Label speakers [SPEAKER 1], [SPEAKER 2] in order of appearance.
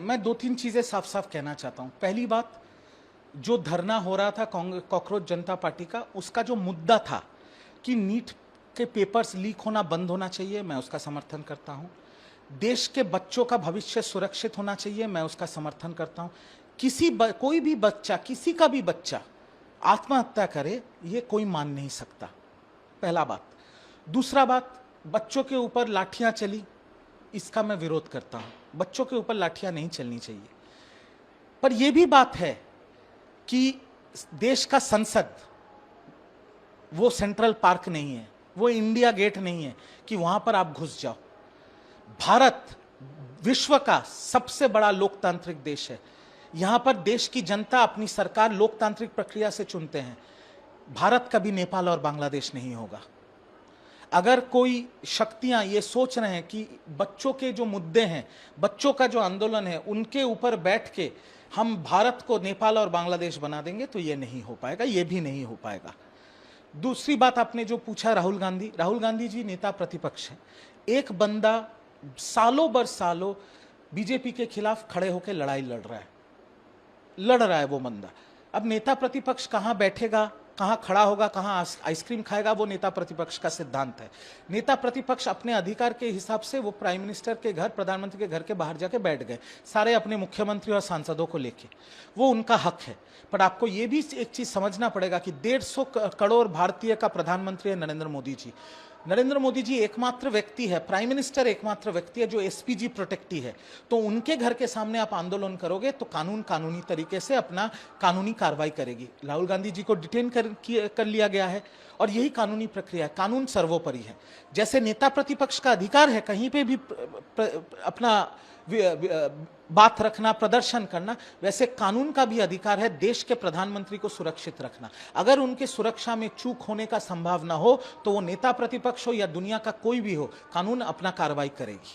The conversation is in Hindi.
[SPEAKER 1] मैं दो तीन चीजें साफ साफ कहना चाहता हूं। पहली बात, जो धरना हो रहा था कॉकरोच जनता पार्टी का, उसका जो मुद्दा था कि नीट के पेपर्स लीक होना बंद होना चाहिए, मैं उसका समर्थन करता हूं। देश के बच्चों का भविष्य सुरक्षित होना चाहिए, मैं उसका समर्थन करता हूं। कोई भी बच्चा, किसी का भी बच्चा आत्महत्या करे, ये कोई मान नहीं सकता, पहला बात। दूसरा बात, बच्चों के ऊपर लाठियां चली, इसका मैं विरोध करता हूं। बच्चों के ऊपर लाठियां नहीं चलनी चाहिए। पर यह भी बात है कि देश का संसद वो सेंट्रल पार्क नहीं है, वो इंडिया गेट नहीं है कि वहां पर आप घुस जाओ। भारत विश्व का सबसे बड़ा लोकतांत्रिक देश है। यहां पर देश की जनता अपनी सरकार लोकतांत्रिक प्रक्रिया से चुनते हैं। भारत कभी नेपाल और बांग्लादेश नहीं होगा। अगर कोई शक्तियां ये सोच रहे हैं कि बच्चों के जो मुद्दे हैं, बच्चों का जो आंदोलन है, उनके ऊपर बैठ के हम भारत को नेपाल और बांग्लादेश बना देंगे, तो ये नहीं हो पाएगा, ये भी नहीं हो पाएगा। दूसरी बात आपने जो पूछा, राहुल गांधी जी नेता प्रतिपक्ष हैं। एक बंदा सालों बर सालों बीजेपी के खिलाफ खड़े होकर लड़ाई लड़ रहा है वो बंदा। अब नेता प्रतिपक्ष कहां बैठेगा, कहां खड़ा होगा, कहां आइसक्रीम खाएगा, वो नेता प्रतिपक्ष का सिद्धांत है। नेता प्रतिपक्ष अपने अधिकार के हिसाब से वो प्राइम मिनिस्टर के घर, प्रधानमंत्री के घर के बाहर जाके बैठ गए, सारे अपने मुख्यमंत्री और सांसदों को लेके, वो उनका हक है। पर आपको ये भी एक चीज समझना पड़ेगा कि 150 करोड़ भारतीय का प्रधानमंत्री है नरेंद्र मोदी जी। नरेंद्र मोदी जी एकमात्र व्यक्ति है, प्राइम मिनिस्टर एकमात्र व्यक्ति है जो एसपीजी प्रोटेक्टी है। तो उनके घर के सामने आप आंदोलन करोगे तो कानूनी तरीके से अपना कानूनी कार्रवाई करेगी। राहुल गांधी जी को डिटेन कर लिया गया है और यही कानूनी प्रक्रिया है। कानून सर्वोपरि है। जैसे नेता प्रतिपक्ष का अधिकार है कहीं पे भी अपना बात रखना, प्रदर्शन करना, वैसे कानून का भी अधिकार है देश के प्रधानमंत्री को सुरक्षित रखना। अगर उनके सुरक्षा में चूक होने का संभावना हो तो वो नेता प्रतिपक्ष हो या दुनिया का कोई भी हो, कानून अपना कार्रवाई करेगी।